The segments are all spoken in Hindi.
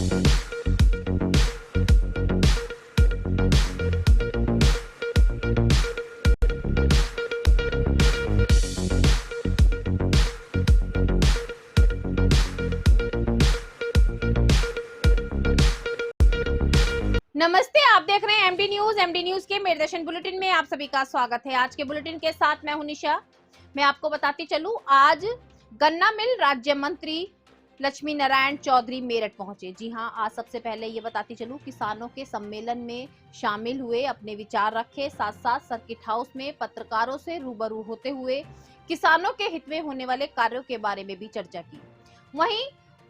नमस्ते, आप देख रहे हैं एमडी न्यूज। एमडी न्यूज के मेरदर्शन बुलेटिन में आप सभी का स्वागत है। आज के बुलेटिन के साथ मैं हूं निशा। मैं आपको बताती चलूं, आज गन्ना मिल राज्य मंत्री लक्ष्मी नारायण चौधरी मेरठ पहुंचे। जी हां, आज सबसे पहले ये बताती चलूं, किसानों के सम्मेलन में शामिल हुए, अपने विचार रखे, साथ साथ सर्किट हाउस में पत्रकारों से रूबरू होते हुए किसानों के हित में होने वाले कार्यों के बारे में भी चर्चा की। वहीं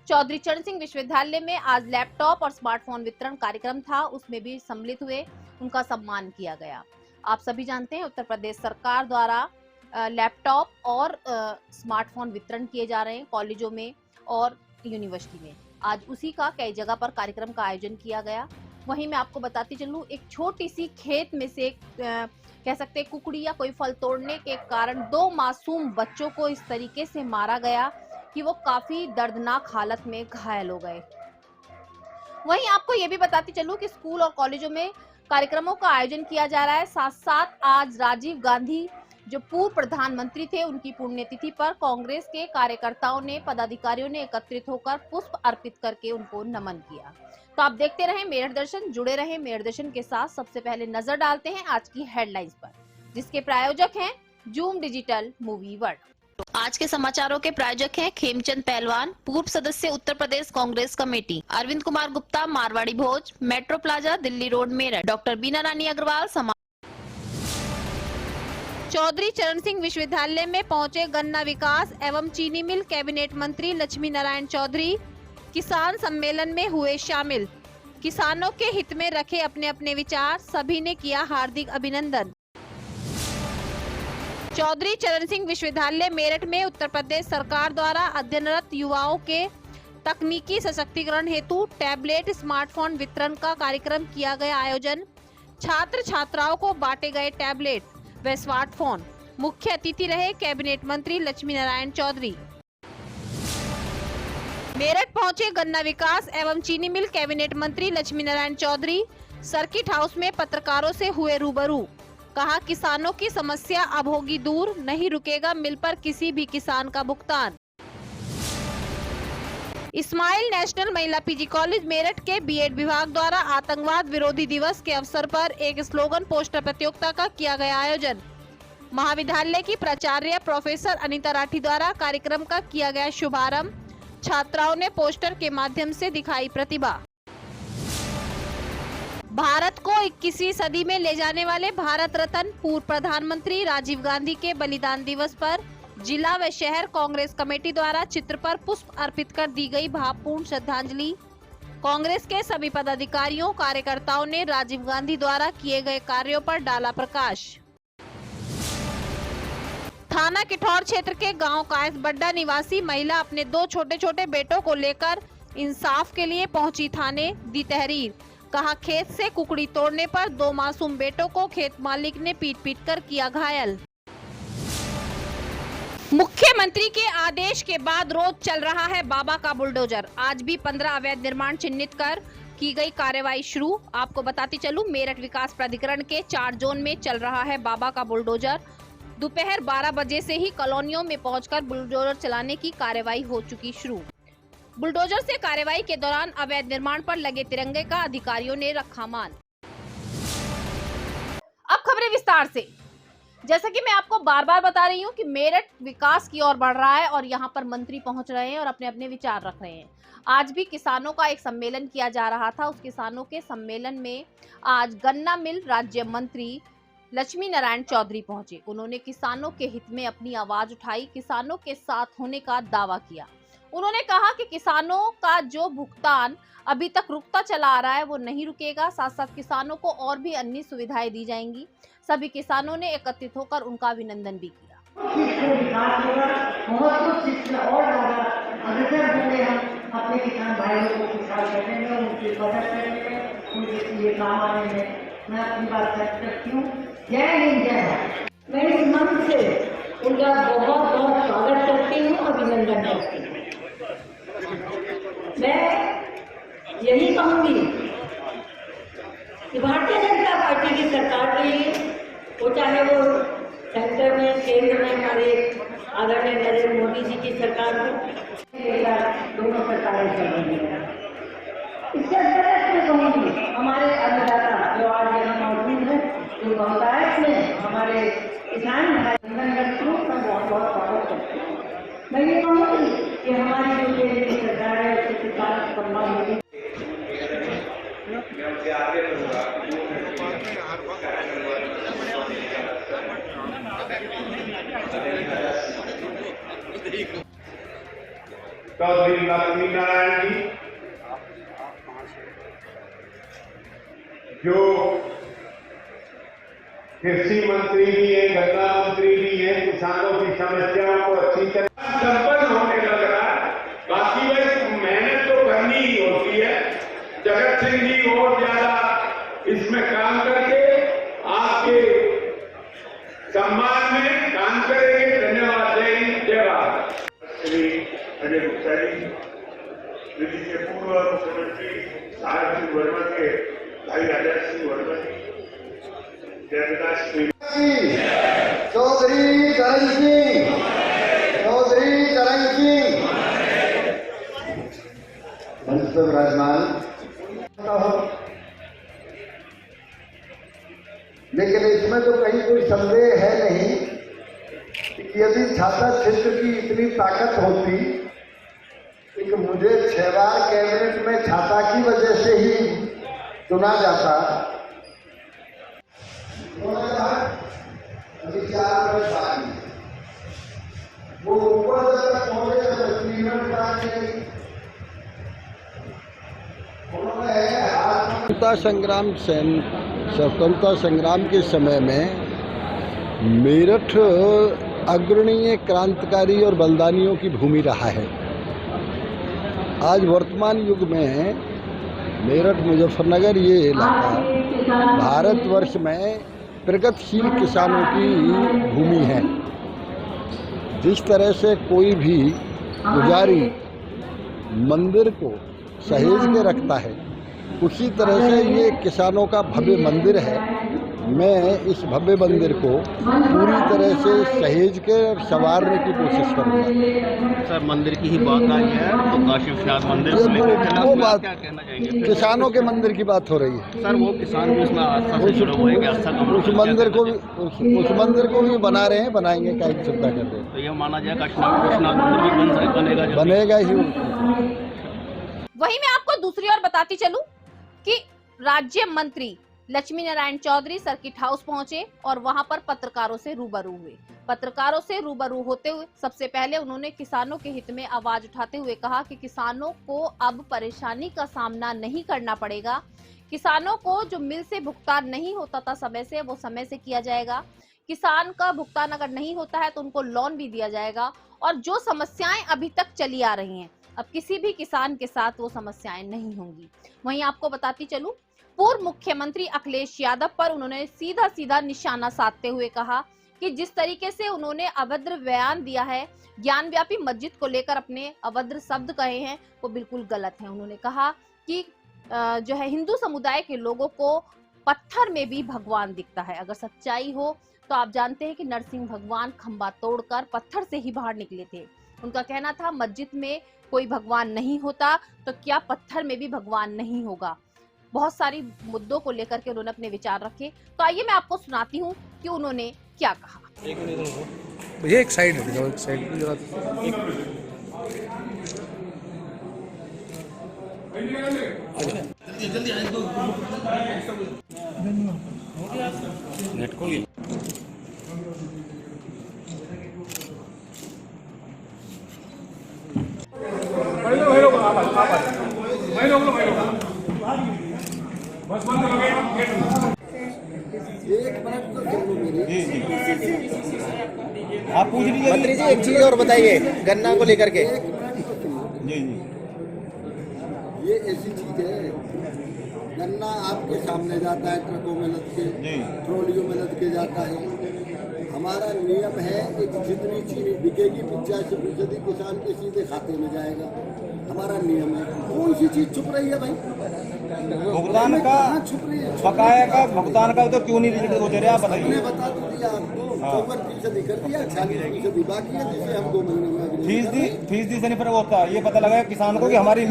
चौधरी चरण सिंह विश्वविद्यालय में आज लैपटॉप और स्मार्टफोन वितरण कार्यक्रम था, उसमें भी सम्मिलित हुए, उनका सम्मान किया गया। आप सभी जानते हैं, उत्तर प्रदेश सरकार द्वारा लैपटॉप और स्मार्टफोन वितरण किए जा रहे हैं कॉलेजों में और यूनिवर्सिटी में। आज उसी का कई जगह पर कार्यक्रम का आयोजन किया गया। वहीं मैं आपको बताती चलूं, एक छोटी सी खेत में से कह सकते हैं कुकड़ी या कोई फल तोड़ने के कारण 2 मासूम बच्चों को इस तरीके से मारा गया कि वो काफी दर्दनाक हालत में घायल हो गए। वहीं आपको ये भी बताती चलूं कि स्कूल और कॉलेजों में कार्यक्रमों का आयोजन किया जा रहा है। साथ साथ आज राजीव गांधी जो पूर्व प्रधानमंत्री थे, उनकी पुण्यतिथि पर कांग्रेस के कार्यकर्ताओं ने, पदाधिकारियों ने एकत्रित होकर पुष्प अर्पित करके उनको नमन किया। तो आप देखते रहें मेरठ दर्शन, जुड़े रहें मेरठ दर्शन के साथ। सबसे पहले नजर डालते हैं आज की हेडलाइंस पर, जिसके प्रायोजक हैं जूम डिजिटल मूवी वर्ल्ड। आज के समाचारों के प्रायोजक हैं खेमचंद पहलवान, पूर्व सदस्य Uttar Pradesh Congress committee, Arvind Kumar Gupta, Marwari Bhoj, metro plaza, Delhi road, Meerut, doctor Bina Rani Agarwal. Chaudhary Charan Singh विश्वविद्यालय में पहुंचे गन्ना विकास एवं चीनी मिल कैबिनेट मंत्री लक्ष्मी नारायण चौधरी, किसान सम्मेलन में हुए शामिल। किसानों के हित में रखे अपने अपने विचार, सभी ने किया हार्दिक अभिनंदन। चौधरी चरण सिंह विश्वविद्यालय मेरठ में उत्तर प्रदेश सरकार द्वारा अध्ययनरत युवाओं के तकनीकी सशक्तिकरण हेतु टैबलेट स्मार्टफोन वितरण का कार्यक्रम किया गया आयोजन। छात्र छात्राओं को बांटे गए टैबलेट व स्मार्टफोन। मुख्य अतिथि रहे कैबिनेट मंत्री लक्ष्मी नारायण चौधरी। मेरठ पहुंचे गन्ना विकास एवं चीनी मिल कैबिनेट मंत्री लक्ष्मी नारायण चौधरी, सर्किट हाउस में पत्रकारों से हुए रूबरू। कहा, किसानों की समस्या अब होगी दूर, नहीं रुकेगा मिल पर किसी भी किसान का भुगतान। इस्माइल नेशनल महिला पीजी कॉलेज मेरठ के बीएड विभाग द्वारा आतंकवाद विरोधी दिवस के अवसर पर एक स्लोगन पोस्टर प्रतियोगिता का किया गया आयोजन। महाविद्यालय की प्राचार्य प्रोफेसर अनीता राठी द्वारा कार्यक्रम का किया गया शुभारंभ। छात्राओं ने पोस्टर के माध्यम से दिखाई प्रतिभा। भारत को 21वीं सदी में ले जाने वाले भारत रत्न पूर्व प्रधानमंत्री राजीव गांधी के बलिदान दिवस पर जिला व शहर कांग्रेस कमेटी द्वारा चित्र पर पुष्प अर्पित कर दी गई भावपूर्ण श्रद्धांजलि। कांग्रेस के सभी पदाधिकारियों, कार्यकर्ताओं ने राजीव गांधी द्वारा किए गए कार्यों पर डाला प्रकाश। थाना किठौर क्षेत्र के गांव कायसबड्डा निवासी महिला अपने 2 छोटे छोटे बेटों को लेकर इंसाफ के लिए पहुंची थाने, दी तहरीर। कहा, खेत से कुकड़ी तोड़ने पर 2 मासूम बेटों को खेत मालिक ने पीट पीट कर किया घायल। मुख्यमंत्री के आदेश के बाद रोज चल रहा है बाबा का बुलडोजर। आज भी 15 अवैध निर्माण चिन्हित कर की गई कार्रवाई शुरू। आपको बताती चलूं, मेरठ विकास प्राधिकरण के 4 जोन में चल रहा है बाबा का बुलडोजर। दोपहर 12 बजे से ही कॉलोनियों में पहुंचकर बुलडोजर चलाने की कार्रवाई हो चुकी शुरू। बुलडोजर से कार्रवाई के दौरान अवैध निर्माण पर लगे तिरंगे का अधिकारियों ने रखा मान। अब खबरें विस्तार से। जैसा कि मैं आपको बार बार बता रही हूं कि मेरठ विकास की ओर बढ़ रहा है और यहां पर मंत्री पहुंच रहे हैं और अपने अपने विचार रख रहे हैं। आज भी किसानों का एक सम्मेलन किया जा रहा था। उस किसानों के सम्मेलन में आज गन्ना मिल राज्य मंत्री लक्ष्मी नारायण चौधरी पहुंचे। उन्होंने किसानों के हित में अपनी आवाज उठाई, किसानों के साथ होने का दावा किया। उन्होंने कहा कि किसानों का जो भुगतान अभी तक रुकता चला आ रहा है वो नहीं रुकेगा। साथ साथ किसानों को और भी अन्य सुविधाएं दी जाएंगी। सभी किसानों ने एकत्रित होकर उनका अभिनंदन भी किया। अपने किसान भाइयों को किसान करने में, उनकी मदद करने में, उनके लिए काम आने में मैं अपनी बात व्यक्त करती हूँ। जय हिंद, जय भारत। मैं इस मंच से उनका बहुत बहुत स्वागत करती हूँ, अभिनंदन करती हूँ। मैं यही कहूँगी कि भारतीय जनता पार्टी की सरकार के लिए, वो चाहे वो सेंटर में, केंद्र में हमारे आदरणीय नरेंद्र मोदी जी की सरकार हो, दोनों सरकारें चल रही हैं। इससे मैं कहूँगी हमारे अन्नदाता जो आज यहाँ मौजूद है, जो बहुतायत में हमारे किसान भाई में बहुत बहुत स्वागत करते हैं। मैं ये कहूँगी कि हमारी जो केंद्र की सरकार है उसके किसान सम्मान होगी। चौधरी लक्ष्मी नारायण जी जो कृषि मंत्री भी है, गन्ना मंत्री भी है, किसानों की समस्याओं को अच्छी तरह संपन्न होने लग रहा है। बाकी भाई मेहनत तो करनी ही होती है। जगत सिंह जी और ज्यादा इसमें काम करके आपके सम्मान में काम करेंगे। धन्यवाद। जय हिंद, जय भारत। श्री अजय गुप्ता जी, दिल्ली के पूर्व मुख्यमंत्री साहब सिंह वर्मा के भाई राजा सिंह वर्मा जी, जयप्रकाश चौधरी चरण सिंह, चौधरी चरण सिंह मंच पर विराजमान। लेकिन इसमें तो कहीं कोई संदेह है नहीं कि यदि छाता क्षेत्र की इतनी ताकत होती कि मुझे 6 बार कैबिनेट में छाता की वजह से ही चुना जाता, अभी 4 वर्ष बाकी, वो ऊपर तक पहुंचे तो स्वतंत्रता संग्राम के समय में मेरठ अग्रणीय क्रांतिकारी और बलिदानियों की भूमि रहा है। आज वर्तमान युग में मेरठ मुजफ्फरनगर ये इलाका भारतवर्ष में प्रगतिशील किसानों की भूमि है। जिस तरह से कोई भी पुजारी मंदिर को सहेज के रखता है, उसी तरह से ये किसानों का भव्य मंदिर है। मैं इस भव्य मंदिर को पूरी तरह से सहेज के संवारने की कोशिश करूँगा। सर, मंदिर की ही बात आई है तो काशी विश्वनाथ मंदिर वो बात क्या कहना चाहेंगे? किसानों के मंदिर की बात हो रही है। सर, वो किसान भी उसमें आस्था से जुड़े हुए हैं कि आस्था उस मंदिर को भी बना रहे हैं, बनाएंगे, क्या चिंता कर रहे हैं। तो ये माना जाए काशी विश्वनाथ मंदिर भी बनेगा ही। वहीं मैं आपको दूसरी ओर बताती चलूं कि राज्य मंत्री लक्ष्मी नारायण चौधरी सर्किट हाउस पहुंचे और वहां पर पत्रकारों से रूबरू हुए। पत्रकारों से रूबरू होते हुए सबसे पहले उन्होंने किसानों के हित में आवाज उठाते हुए कहा कि किसानों को अब परेशानी का सामना नहीं करना पड़ेगा। किसानों को जो मिल से भुगतान नहीं होता था समय से, वो समय से किया जाएगा। किसान का भुगतान अगर नहीं होता है तो उनको लोन भी दिया जाएगा। और जो समस्याएं अभी तक चली आ रही हैं, अब किसी भी किसान के साथ वो समस्याएं नहीं होंगी। वहीं आपको बताती चलूं, पूर्व मुख्यमंत्री अखिलेश यादव पर उन्होंने सीधा सीधा निशाना साधते हुए कहा कि जिस तरीके से उन्होंने अभद्र बयान दिया है, ज्ञानव्यापी मस्जिद को लेकर अपने अभद्र शब्द कहे हैं, वो बिल्कुल गलत है। उन्होंने कहा कि जो है हिंदू समुदाय के लोगों को पत्थर में भी भगवान दिखता है। अगर सच्चाई हो तो आप जानते हैं कि नरसिंह भगवान खंबा तोड़कर पत्थर से ही बाहर निकले थे। उनका कहना था मस्जिद में कोई भगवान नहीं होता तो क्या पत्थर में भी भगवान नहीं होगा। बहुत सारी मुद्दों को लेकर के उन्होंने अपने विचार रखे। तो आइए मैं आपको सुनाती हूँ कि उन्होंने क्या कहा। ये एक साइड है, एक साइड पे जरा जल्दी नेट खोलिए। आप पूछ लीजिए मंत्री जी। एक चीज और बताइए गन्ना को लेकर के। जी जी, ये ऐसी चीज है, गन्ना आपके सामने जाता है, ट्रकों में लद के, ट्रॉलियों में लद के जाता है। हमारा नियम है कि जितनी चीनी बिकेगी 85% किसान के सीधे खाते में जाएगा। हमारा नियम है। कौन सी चीज छुप रही है भाई? भुगतान का छुप रही है? बकाया का भुगतान का तो क्यों नहीं हो रहा, आप हमने बताइए। बता तो दिया आपको, 54% कर दिया, 46% बाकी है, जिसे हम 2 महीने में अगले फीस दी से नहीं फर्क होता। ये पता लगा किसानों को कि हमारे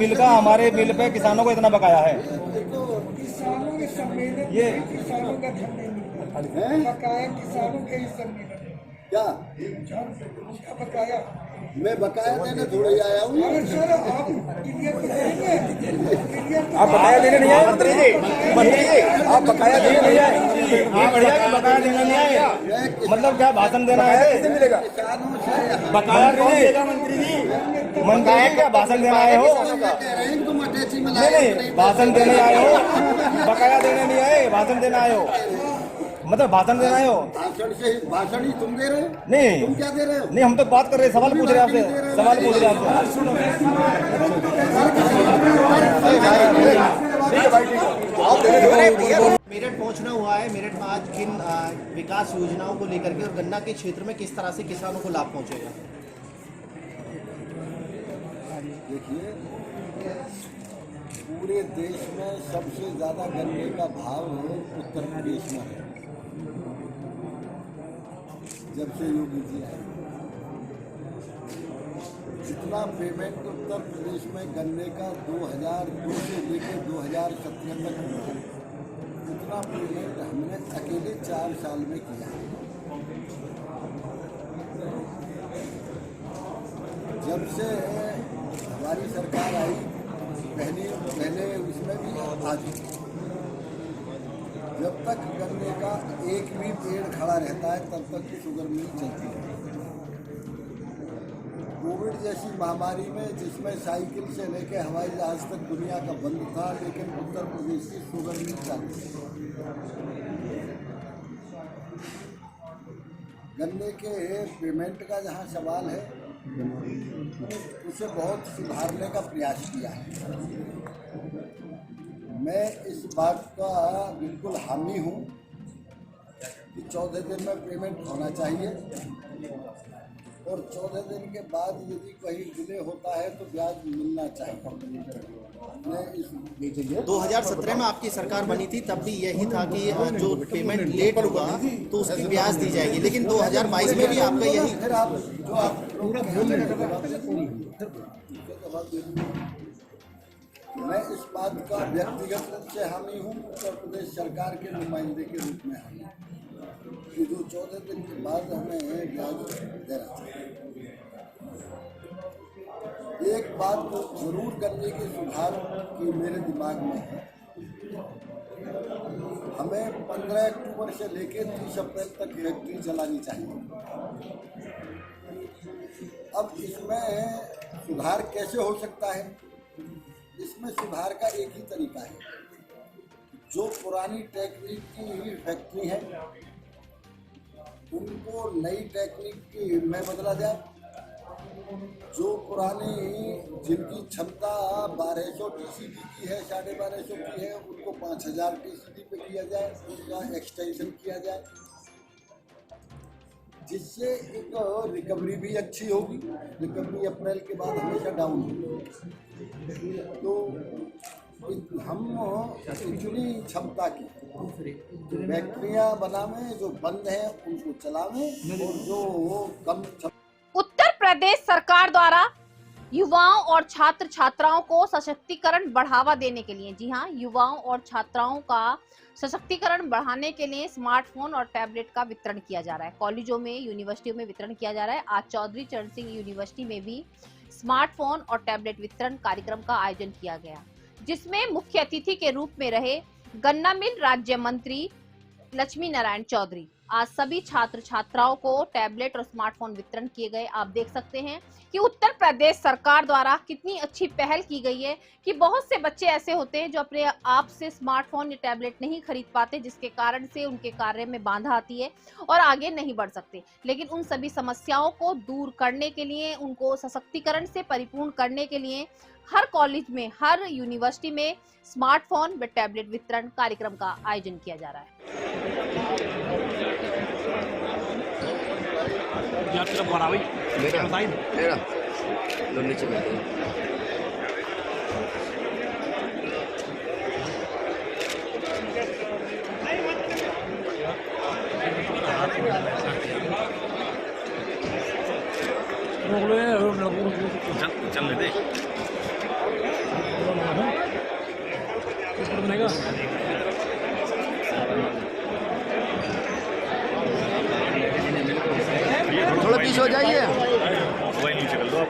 मिल पे किसानों को इतना बकाया है। किसानों के सम्मेलन ये किसानों का धरना हैं? बकाया किसानों के ही सम्मेलन क्या उसका बकाया। मैं बकाया देने थोड़ा ही आया हूँ। अगर सर आप क्लियर तो करेंगे, आप बकाया देने नहीं आए मंत्री जी, आप बकाया देने नहीं आए। ये बढ़िया कि बकाया देने नहीं आए, मतलब क्या भाषण देना है? कैसे मिलेगा किसानों से बकाया? कौन देगा मंत्री जी क्या भाषण देने आए हो? कह रहे हैं तुम अटैची में नहीं, भाषण देने आए हो, बकाया देने नहीं आए, भाषण देने आए हो, मतलब भाषण देने आए हो। भाषण ही तुम दे रहे हो? नहीं, तुम क्या दे रहे हो? नहीं, हम तो बात कर रहे हैं, सवाल पूछ रहे हैं आपसे, सवाल पूछ रहे हैं आपसे। मेरठ पहुंचना हुआ है। मेरठ में आज किन विकास योजनाओं को लेकर के और गन्ना के क्षेत्र में किस तरह से किसानों को लाभ पहुंचेगा? देखिए, पूरे देश में सबसे ज्यादा गन्ने का भाव उत्तर प्रदेश में है। जब से योगी जी आए, जितना पेमेंट उत्तर प्रदेश में गन्ने का 2002 से लेकर 2017 तक हुआ, उतना पेमेंट हमने अकेले 4 साल में किया है। जब से हमारी सरकार आई, पहले उसमें भी आज जब तक गन्ने का एक भी पेड़ खड़ा रहता है तब तक शुगर मिल चलती है। कोविड जैसी महामारी में जिसमें साइकिल से लेकर हवाई जहाज तक दुनिया का बंद था, लेकिन उत्तर प्रदेश की शुगर मिल चालू है। गन्ने के पेमेंट का जहाँ सवाल है, उसे बहुत सुधारने का प्रयास किया है। मैं इस बात का बिल्कुल हामी हूँ कि 14 दिन में पेमेंट होना चाहिए और 14 दिन के बाद यदि कहीं डिले होता है तो ब्याज मिलना चाहिए। मैं इस 2017 में आपकी सरकार बनी थी, तब भी यही था कि जो पेमेंट लेट हुआ तो उसकी ब्याज दी जाएगी, लेकिन 2022 में भी आपका यही। फिर आप जो आप मैं इस बात का व्यक्तिगत रूप से हामी हूँ, उत्तर प्रदेश सरकार के नुमाइंदे के रूप में हामी कि जो 14 दिन के बाद हमें ब्याज देना चाहिए। एक बात तो जरूर करने की सुधार की मेरे दिमाग में है। हमें 15 अक्टूबर से लेकर 30 अप्रैल तक फैक्ट्री चलानी चाहिए। अब इसमें सुधार कैसे हो सकता है? इसमें सुधार का एक ही तरीका है, जो पुरानी टेक्निक की फैक्ट्री है उनको नई टेक्निक में बदला जाए। जो पुरानी जिनकी क्षमता 1200 टीसीडी की है, 1250 की है, उनको 5000 टीसीडी पे किया जाए, उनका एक्सटेंशन किया जाए, जिससे एक रिकवरी भी अच्छी होगी। रिकवरी अप्रैल के बाद हमेशा डाउन होगी। तो हम इतनी क्षमता की फैक्ट्रियां बनावें, जो बंद हैं उनको चलावें, और जो कम। उत्तर प्रदेश सरकार द्वारा युवाओं और छात्र छात्राओं को सशक्तिकरण बढ़ावा देने के लिए, जी हाँ, युवाओं और छात्राओं का सशक्तिकरण बढ़ाने के लिए स्मार्टफोन और टैबलेट का वितरण किया जा रहा है। कॉलेजों में, यूनिवर्सिटियों में वितरण किया जा रहा है। आज चौधरी चरण सिंह यूनिवर्सिटी में भी स्मार्टफोन और टैबलेट वितरण कार्यक्रम का आयोजन किया गया, जिसमें मुख्य अतिथि के रूप में रहे गन्ना मिल राज्य मंत्री लक्ष्मी नारायण चौधरी। आज सभी छात्र छात्राओं को टैबलेट और स्मार्टफोन वितरण किए गए। आप देख सकते हैं कि उत्तर प्रदेश सरकार द्वारा कितनी अच्छी पहल की गई है कि बहुत से बच्चे ऐसे होते हैं जो अपने आप से स्मार्टफोन या टैबलेट नहीं खरीद पाते, जिसके कारण से उनके कार्य में बाधा आती है और आगे नहीं बढ़ सकते। लेकिन उन सभी समस्याओं को दूर करने के लिए, उनको सशक्तिकरण से परिपूर्ण करने के लिए हर कॉलेज में, हर यूनिवर्सिटी में स्मार्टफोन व टैबलेट वितरण कार्यक्रम का आयोजन किया जा रहा है। यार तेरा बड़ा भाई मेरा लो नीचे बैठो। चल ले दे थोड़ा पीछे हो जाइए। वही नीचे कर लो आप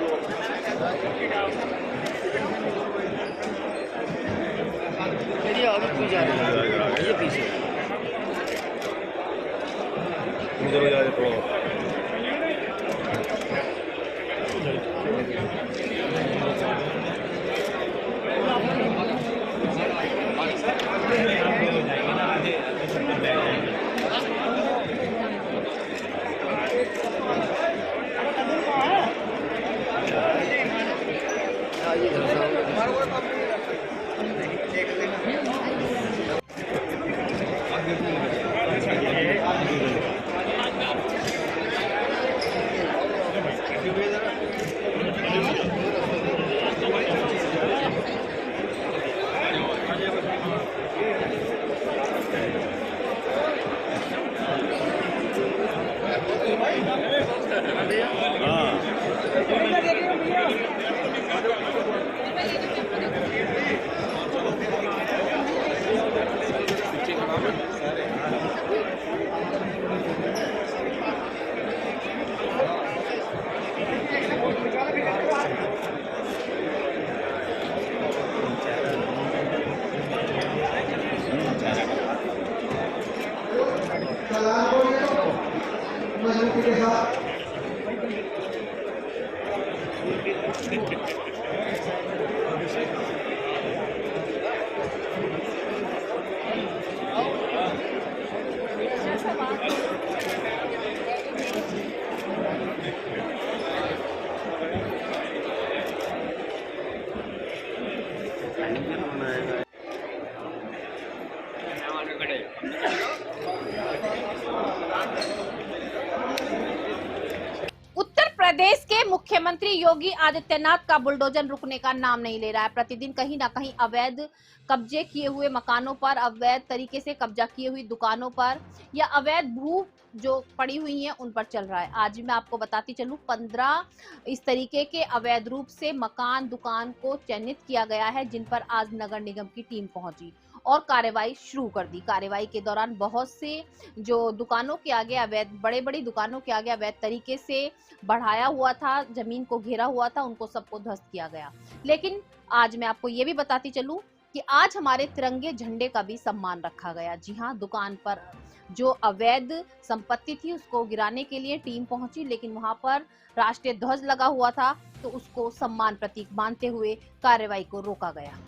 मेरी आगे क्यों जा रही है? ये पीछे इधर हो जाए तो उत्तर प्रदेश के मुख्यमंत्री योगी आदित्यनाथ का बुलडोजर रुकने का नाम नहीं ले रहा है। प्रतिदिन कहीं ना कहीं अवैध कब्जे किए हुए मकानों पर, अवैध तरीके से कब्जा की हुई दुकानों पर या अवैध भू जो पड़ी हुई हैं उन पर चल रहा है। आज मैं आपको बताती चलूं 15 इस तरीके के अवैध रूप से मकान दुकान को चिन्हित किया गया है, जिन पर आज नगर निगम की टीम पहुंची और कार्रवाई शुरू कर दी। कार्रवाई के दौरान बहुत से जो दुकानों के आगे अवैध, बड़ी दुकानों के आगे अवैध तरीके से बढ़ाया हुआ था, जमीन को घेरा हुआ था, उनको सबको ध्वस्त किया गया। लेकिन आज मैं आपको ये भी बताती चलूं कि आज हमारे तिरंगे झंडे का भी सम्मान रखा गया। जी हाँ, दुकान पर जो अवैध संपत्ति थी उसको गिराने के लिए टीम पहुंची, लेकिन वहां पर राष्ट्रीय ध्वज लगा हुआ था तो उसको सम्मान प्रतीक मानते हुए कार्रवाई को रोका गया।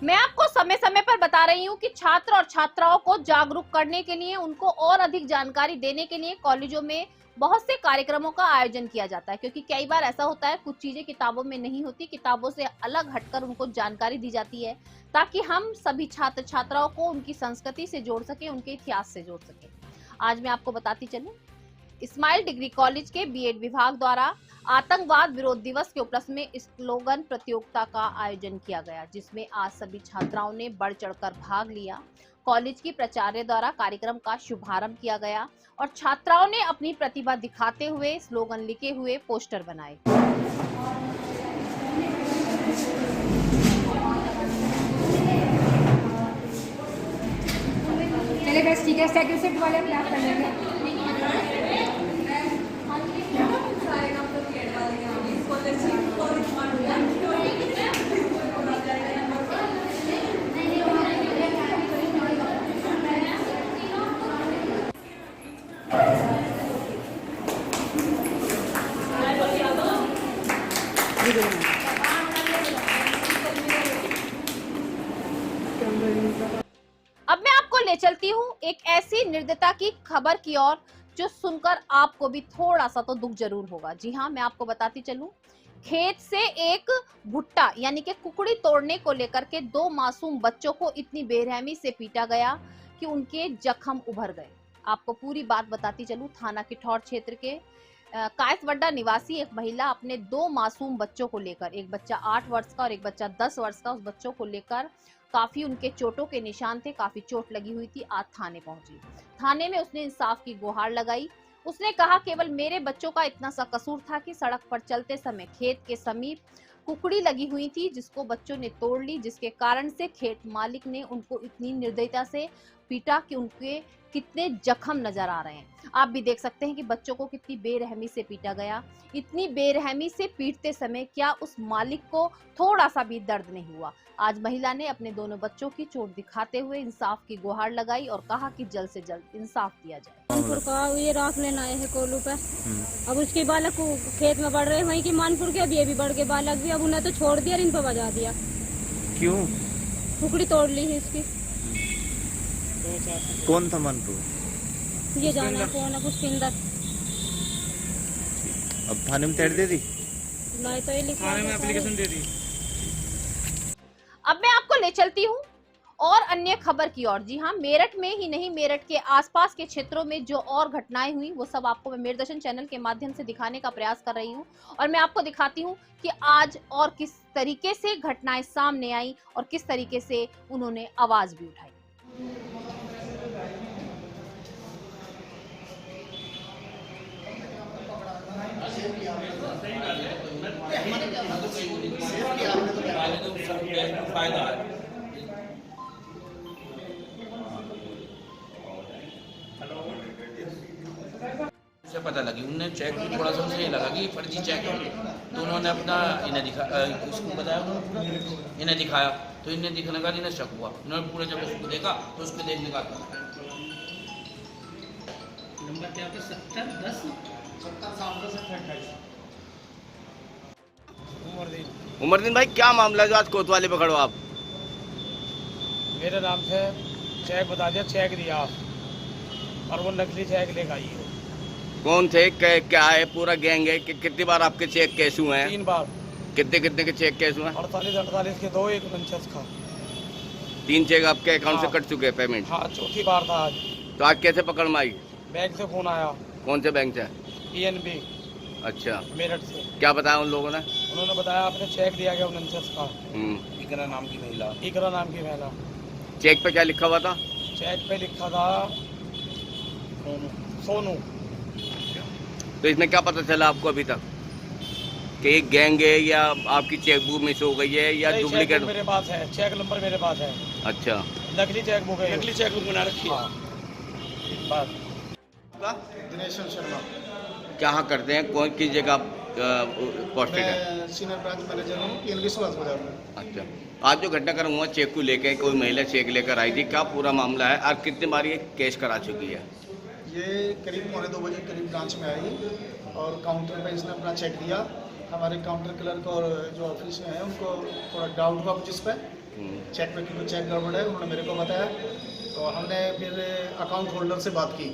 मैं आपको समय समय पर बता रही हूँ कि छात्र और छात्राओं को जागरूक करने के लिए, उनको और अधिक जानकारी देने के लिए कॉलेजों में बहुत से कार्यक्रमों का आयोजन किया जाता है, क्योंकि कई बार ऐसा होता है कुछ चीजें किताबों में नहीं होती, किताबों से अलग हटकर उनको जानकारी दी जाती है ताकि हम सभी छात्र छात्राओं को उनकी संस्कृति से जोड़ सके, उनके इतिहास से जोड़ सके। आज मैं आपको बताती चलूं, इस्माइल डिग्री कॉलेज के बीएड विभाग द्वारा आतंकवाद विरोध दिवस के उपलक्ष्य में स्लोगन प्रतियोगिता का आयोजन किया गया, जिसमें आज सभी छात्राओं ने बढ़ चढ़कर भाग लिया। कॉलेज की प्राचार्य द्वारा कार्यक्रम का शुभारंभ किया गया और छात्राओं ने अपनी प्रतिभा दिखाते हुए स्लोगन लिखे हुए पोस्टर बनाए। चलिए बस ठीक है, सेकंड शिफ्ट वाले अपने आप कर लेंगे। अब मैं आपको ले चलती हूँ एक ऐसी निर्दयता की खबर की ओर जो सुनकर आपको भी थोड़ा सा तो दुख जरूर होगा। जी हाँ, मैं आपको बताती चलूं, खेत से एक भुट्टा यानी कि कुकड़ी तोड़ने को लेकर के 2 मासूम बच्चों को इतनी बेरहमी से पीटा गया कि उनके जख्म उभर गए। आपको पूरी बात बताती चलूं, थाना किठौर क्षेत्र के कायसवड्डा निवासी एक महिला अपने 2 मासूम बच्चों को लेकर, एक बच्चा 8 वर्ष का और एक बच्चा 10 वर्ष का, उस बच्चों को लेकर काफी उनके चोटों के निशान थे, काफी चोट लगी हुई थी। आज थाने पहुंची। थाने में उसने इंसाफ की गुहार लगाई। उसने कहा, केवल मेरे बच्चों का इतना सा कसूर था कि सड़क पर चलते समय खेत के समीप कुकड़ी लगी हुई थी, जिसको बच्चों ने तोड़ ली, जिसके कारण से खेत मालिक ने उनको इतनी निर्दयता से पीटा कि उनके कितने जख्म नजर आ रहे हैं। आप भी देख सकते हैं कि बच्चों को कितनी बेरहमी से पीटा गया। इतनी बेरहमी से पीटते समय क्या उस मालिक को थोड़ा सा भी दर्द नहीं हुआ? आज महिला ने अपने दोनों बच्चों की चोट दिखाते हुए इंसाफ की गुहार लगाई और कहा कि जल्द से जल्द इंसाफ दिया जाए। मानपुर का ये राख लेना आए है कोलू पे, अब उसके बालक खेत में बढ़ रहे हैं, वहीं की मानपुर के अभी बढ़ के बालक भी, अब उन्हें तो छोड़ दिया, इन पर बजा दिया। क्यों? कुकड़ी तोड़ ली है इसकी। कौन था मानपुर? ये जाना कौन है, पुष्पिंदर। अब थाने में तैयार दे दी? नहीं तो ये लिखा है, एप्लीकेशन दे दी। अब मैं आपको ले चलती हूँ और अन्य खबर की ओर। जी हाँ, मेरठ में ही नहीं, मेरठ के आसपास के क्षेत्रों में जो और घटनाएं हुई वो सब आपको मैं मेरदर्शन चैनल के माध्यम से दिखाने का प्रयास कर रही हूँ। और मैं आपको दिखाती हूँ कि आज और किस तरीके से घटनाएं सामने आई और किस तरीके से उन्होंने आवाज भी उठाई। से पता लगी, उन्होंने चेक भी थोड़ा सा उनसे ये लगा कि फर्जी चेक है, तो उन्होंने अपना इन्हें उसको बताया, उन्होंने इन्हें दिखाया, तो इन्हें दिखने का इन्हें शक हुआ। उन्होंने पूरे जब उसको देखा तो उसको देखने का नंबर क्या था, 7010 उमरदीन भाई, क्या मामला जो आज कोतवाली पकड़ो आप? मेरे नाम से चेक बता दिया, चेक दिया और वो नकली चेक लेकर आई है। कौन थे, क्या है, पूरा गैंग है? कितनी बार आपके चेक कैश हुए हैं? 3 बार। कितने कितने के चेक कैश हुए हैं? 48 के 2, 149 का। 3 चेक आपके अकाउंट से कट चुके हैं पेमेंट? हाँ, चौथी बार था आज। तो आज कैसे पकड़ में आई? बैंक से फोन आया। कौन से बैंक से? PNB। अच्छा, मेरठ से। क्या बताया उन लोगों ने? उन्होंने बताया आपने चेक दिया गया 49 का। इकरा नाम की महिला। इकरा नाम की महिला। चेक पे क्या लिखा हुआ था? चेक पे लिखा था सोनू। तो इसमें क्या पता चला आपको अभी तक कि एक गैंग है या आपकी चेकबुक मिस हो गई है या डुप्लीकेट? मेरे पास है, चेक नंबर मेरे पास है। अच्छा, नकली चेक बुक है। नकली चेक बुक बना रखी है। दिनेश शर्मा। क्या करते हैं, कौन किस जगह पोस्टेड है? मैं सीनियर ब्रांच मैनेजर हूँ PNB सुभाष बाजार में। अच्छा, आज जो घटनाक्रम हुआ, चेक को लेकर कोई महिला चेक लेकर आई थी, क्या पूरा मामला है और कितनी बार ये केस करा चुकी है? ये करीब 2:45 बजे करीब ब्रांच में आई और काउंटर पे इसने अपना चेक दिया। हमारे काउंटर क्लर्क और जो ऑफिस में है उनको थोड़ा डाउट हुआ कुछ इस पर, चेक में क्योंकि चेक गड़बड़ है, उन्होंने मेरे को बताया। तो हमने फिर अकाउंट होल्डर से बात की।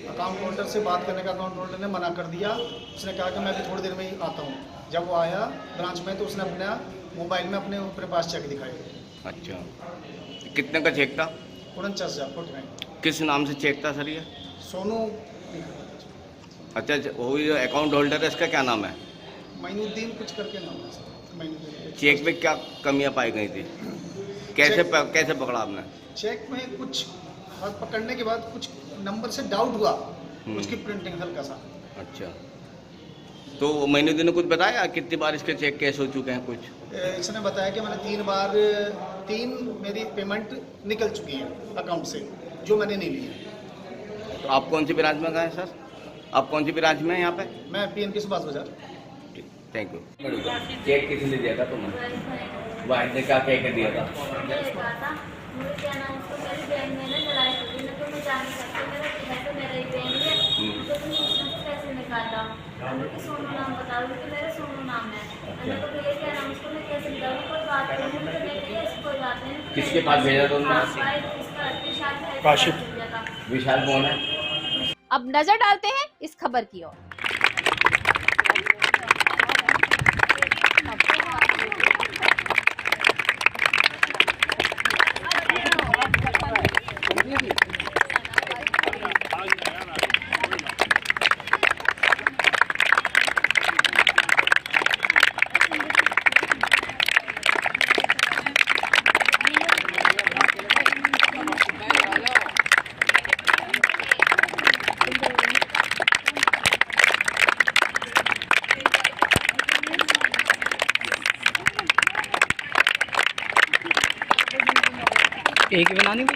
अकाउंट होल्डर से बात करने का अकाउंट होल्डर ने मना कर दिया। उसने कहा कि मैं अभी थोड़ी देर में ही आता हूँ। जब वो आया ब्रांच में तो उसने अपने मोबाइल में अपने पास चेक दिखाए। अच्छा, कितने का चेक था? 49,000। किस नाम से चेक था सर ये? सोनू। अच्छा, वो जो अकाउंट होल्डर है इसका क्या नाम है? मैनुद्दीन कुछ करके नाम है सर। मैनुद्दीन। चेक में क्या कमियां पाई गई थी? कैसे पकड़ा आपने? चेक में कुछ पकड़ने के बाद कुछ नंबर से डाउट हुआ, उसकी प्रिंटिंग हल्का सा। अच्छा, तो मैनुद्दीन ने कुछ बताया कितनी बार इसके चेक कैश हो चुके हैं? कुछ इसने बताया कि मैंने 3 मेरी पेमेंट निकल चुकी है अकाउंट से, जो मैंने नहीं ली है। तो आप कौन सी ब्रांच में गए सर? आप कौन सी ब्रांच में हैं यहाँ पे? मैं PNP सुभाष बाजार। Thank you. चेक किसने दिया था तुम्हें? वाहिद ने क्या कह कर दिया था? सोनू नाम बता रही थी, मेरा सोनू नाम है। मैंने तो ये क्या नाम उसको मैं कैसे बताऊँ? कोई बात नहीं, मुझे नहीं है, कोई बात नहीं। किसके पास भेजा तुमने? काशिफ। विशाल कौन है? अब नजर डालते हैं इस खबर की ओर। एक ही बनानी है।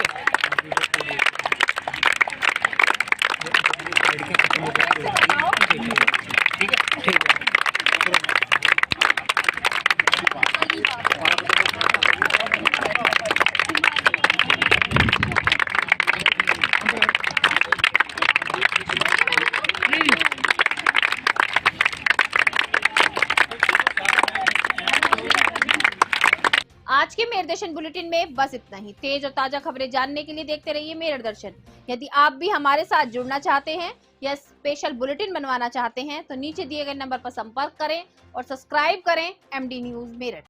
आज के मेरठ दर्शन बुलेटिन में बस इतना ही। तेज और ताजा खबरें जानने के लिए देखते रहिए मेरठ दर्शन। यदि आप भी हमारे साथ जुड़ना चाहते हैं या स्पेशल बुलेटिन बनवाना चाहते हैं तो नीचे दिए गए नंबर पर संपर्क करें और सब्सक्राइब करें MD न्यूज मेरठ।